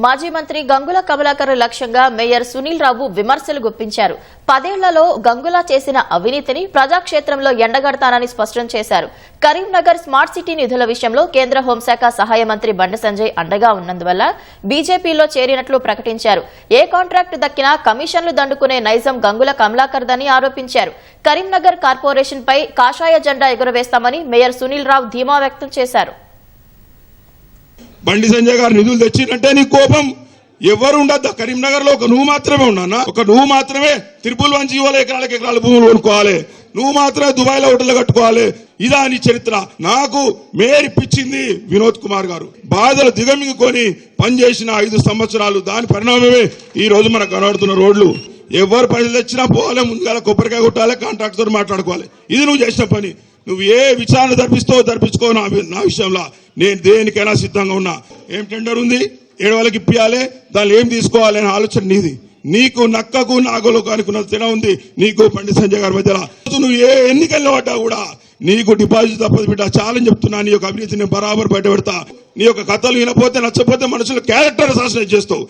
మాజీ మంత్రి గంగుల కమలాకర్ లక్ష్యంగా మేయర్ సునీల్ రావు విమర్శలు గుప్పించారు. 10 ఏళ్లలో గంగుల చేసిన అవినీతిని ప్రజాక్షేత్రంలో ఎండగడతానని స్పష్టం చేశారు. కరీంనగర్ స్మార్ట్ సిటీ నిధుల విషయంలో కేంద్ర హోంశాఖ సహాయ మంత్రి బండి సంజయ్ అండగా ఉన్నందువల్ల బీజేపీలో చేరినట్లు ప్రకటించారు. ఏ కాంట్రాక్టు దక్కినా కమిషన్లు దండుకునే నైజం గంగుల కమలాకర్దని ఆరోపించారు. కరీంనగర్ కార్పొరేషన్ పై కాషాయ జెండా ఎగురవేస్తామని మేయర్ సునీల్ రావు ధీమా వ్యక్తం చేశారు. బండి సంజయ్ గారు నిధులు తెచ్చినట్టే నీ కోపం ఎవరు ఉండద్దా? కరీంనగర్ లో నువ్వు మాత్రమే ఉన్నానా? నువ్వు మాత్రమే తిరుపతి వంచి ఇవ్వాలి, ఎకరాలకు ఎకరాల భూములు కొనుక్కోవాలి, నువ్వు మాత్రమే దుబాయ్ లో హోటల్ కట్టుకోవాలి. ఇదా నీ చరిత్ర? నాకు మేరిప్పించింది వినోద్ కుమార్ గారు. బాధలు దిగమింగుకొని పనిచేసిన 5 సంవత్సరాలు, దాని పరిణామమే ఈ రోజు మనకు కనబడుతున్న రోడ్లు. ఎవరు పైసలు తెచ్చినా పోవాలి, ముందుగా కొబ్బరికాయ కొట్టాలి, కాంట్రాక్ట్ తో మాట్లాడుకోవాలి. ఇది నువ్వు చేసిన పని. నువ్వు ఏ విచారణ జరిపించుకో నా విషయంలో నేను దేనికైనా సిద్ధంగా ఉన్నా. ఏం టెండర్ ఉంది, 7 వాళ్ళకి ఇప్పియాలి, దాన్ని ఏం తీసుకోవాలి అనే ఆలోచన నీది. నీకు నక్కకు నాగలోకానికి ఉన్న తేడా ఉంది నీకు బండి సంజయ్ గారి మధ్యలో. నువ్వు ఏ ఎన్నికల్లో పడ్డా కూడా నీకు డిపాజిట్ తప్పదు బిడ్డ. చాలని చెప్తున్నా, నీ యొక్క అవినీతిని బరాబర్ బయట పెడతా. నీ యొక్క కథలు వినపోతే నచ్చపోతే మనుషులు క్యారెక్టర్ అసాసినేట్ చేస్తావు.